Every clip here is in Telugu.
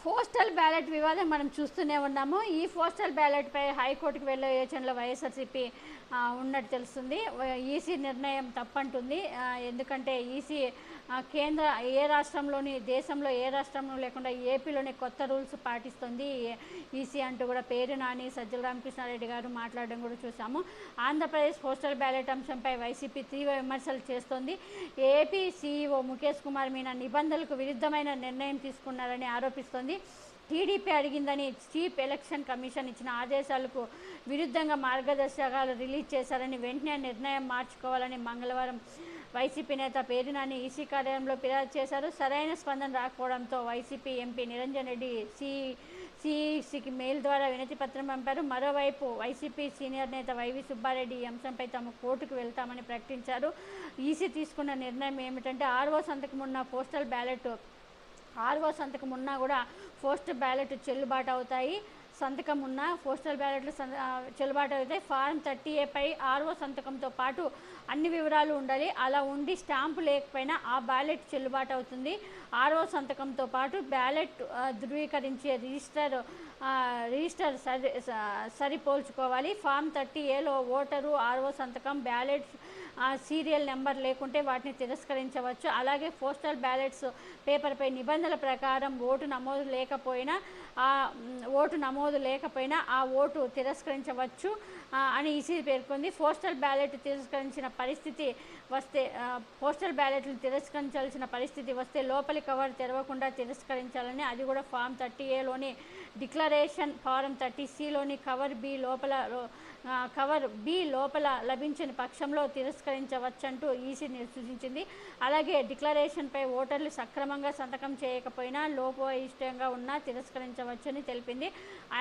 పోస్టల్ బ్యాలెట్ వివాదం మనం చూస్తూనే ఉన్నాము. ఈ పోస్టల్ బ్యాలెట్‌పై హైకోర్టుకు వెళ్ళే యోచనలో వైఎస్ఆర్‌సీపీ ఉన్నట్టు తెలుస్తుంది. ఈసీ నిర్ణయం తప్పంటుంది. ఎందుకంటే ఈసీ కేంద్ర ఏ రాష్ట్రంలోని దేశంలో ఏ రాష్ట్రంలో లేకుండా ఏపీలోనే కొత్త రూల్స్ పాటిస్తుంది ఈసీ అంటూ కూడా పేరు నాని, సజ్జల రామకృష్ణారెడ్డి గారు మాట్లాడడం కూడా చూసాము. ఆంధ్రప్రదేశ్ పోస్టల్ బ్యాలెట్ అంశంపై వైసీపీ తీవ్ర విమర్శలు చేస్తోంది. ఏపీ సీఈఓ ముఖేష్ కుమార్ మీనా నిబంధనలకు విరుద్ధమైన నిర్ణయం తీసుకున్నారని ఆరోపిస్తోంది. టీడీపీ అడిగిందని చీఫ్ ఎలక్షన్ కమిషన్ ఇచ్చిన ఆదేశాలకు విరుద్ధంగా మార్గదర్శకాలు రిలీజ్ చేశారని, వెంటనే నిర్ణయం మార్చుకోవాలని మంగళవారం వైసీపీ నేత పేరు నాని ఈసీ కార్యాలయంలో ఫిర్యాదు చేశారు. సరైన స్పందన రాకపోవడంతో వైసీపీ ఎంపీ నిరంజన్ రెడ్డి సిఈసికి మెయిల్ ద్వారా వినతి పత్రం పంపారు. మరోవైపు వైసీపీ సీనియర్ నేత వైవి సుబ్బారెడ్డి ఈ అంశంపై తాము కోర్టుకు వెళ్తామని ప్రకటించారు. ఈసీ తీసుకున్న నిర్ణయం ఏమిటంటే ఆర్ఓ సంతకం ఉన్న పోస్టల్ బ్యాలెట్ కూడా పోస్టల్ బ్యాలెట్ చెల్లుబాటు అవుతాయి. సంతకం ఉన్న పోస్టల్ బ్యాలెట్లు చెల్లుబాటు అవుతాయి. ఫారం 30A పై ఆర్ఓ సంతకంతో పాటు అన్ని వివరాలు ఉండాలి. అలా ఉండి స్టాంపు లేకపోయినా ఆ బ్యాలెట్ చెల్లుబాటు అవుతుంది. ఆర్ఓ సంతకంతో పాటు బ్యాలెట్ ధృవీకరించే రిజిస్టర్ సరిపోల్చుకోవాలి. ఫామ్ 30Aలో ఓటరు ఆర్ఓ సంతకం, బ్యాలెట్ సీరియల్ నెంబర్ లేకుంటే వాటిని తిరస్కరించవచ్చు. అలాగే పోస్టల్ బ్యాలెట్స్ పేపర్పై నిబంధనల ప్రకారం ఓటు నమోదు లేకపోయినా ఆ ఓటు తిరస్కరించవచ్చు అని ఈసీ పేర్కొంది. పోస్టల్ బ్యాలెట్ తిరస్కరించాల్సిన పరిస్థితి వస్తే లోపలి కవర్ తెరవకుండా తిరస్కరించాలని, అది కూడా ఫామ్ 30Aలోని డిక్లరేషన్, ఫారం 30Cలోని కవర్ బి లోపల లభించిన పక్షంలో తిరస్కరించవచ్చంటూ ఈసీ సూచించింది. అలాగే డిక్లరేషన్పై ఓటర్లు సక్రమంగా సంతకం చేయకపోయినా, లోపయిష్టంగా ఉన్నా తిరస్కరించవచ్చని తెలిపింది.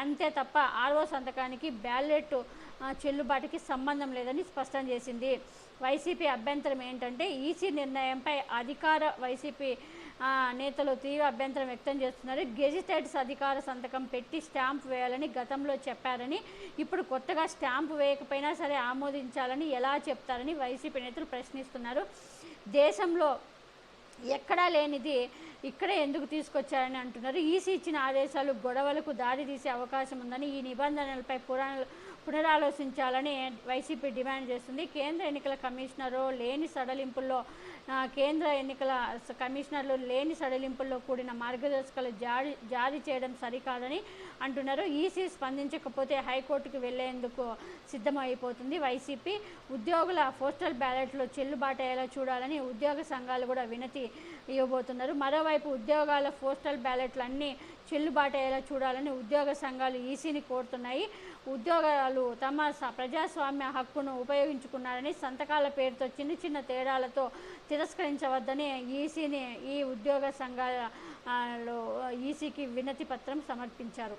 అంతే తప్ప ఆర్ఓ సంతకానికి బ్యాలెట్ చెల్లుబాటుకి సంబంధం లేదని స్పష్టం చేసింది. వైసీపీ అభ్యంతరం ఏంటంటే ఈసీ నిర్ణయంపై వైసీపీ నేతలు తీవ్ర అభ్యంతరం వ్యక్తం చేస్తున్నారు. గెజిటెడ్స్ అధికార సంతకం పెట్టి స్టాంప్ వేయాలని గతంలో చెప్పారని, ఇప్పుడు కొత్తగా స్టాంపు వేయకపోయినా సరే ఆమోదించాలని ఎలా చెప్తారని వైసీపీ నేతలు ప్రశ్నిస్తున్నారు. దేశంలో ఎక్కడా లేనిది ఇక్కడే ఎందుకు తీసుకొచ్చారని అంటున్నారు. ఈసీ ఇచ్చిన ఆదేశాలు గొడవలకు దారితీసే అవకాశం ఉందని, ఈ నిబంధనలపై పునరాలోచించాలని వైసీపీ డిమాండ్ చేస్తుంది. కేంద్ర ఎన్నికల కమిషనర్లు లేని సడలింపుల్లో కూడిన మార్గదర్శకాలు జారీ చేయడం సరికాదని అంటున్నారు. ఈసీ స్పందించకపోతే హైకోర్టుకు వెళ్లేందుకు సిద్ధమైపోతుంది వైసీపీ. ఉద్యోగుల పోస్టల్ బ్యాలెట్లు చెల్లుబాటు అయ్యేలా చూడాలని ఉద్యోగ సంఘాలు కూడా వినతి ఇవ్వబోతున్నారు. మరోవైపు ఉద్యోగాల పోస్టల్ బ్యాలెట్లు అన్నీ చెల్లుబాటు అయ్యేలా చూడాలని ఉద్యోగ సంఘాలు ఈసీని కోరుతున్నాయి. ఉద్యోగాలు తమ ప్రజాస్వామ్య హక్కును ఉపయోగించుకున్నారని, సంతకాల పేరుతో చిన్న చిన్న తేడాలతో తిరస్కరించవద్దని ఈ ఉద్యోగ సంఘాలు ఈసీకి వినతి పత్రం సమర్పించారు.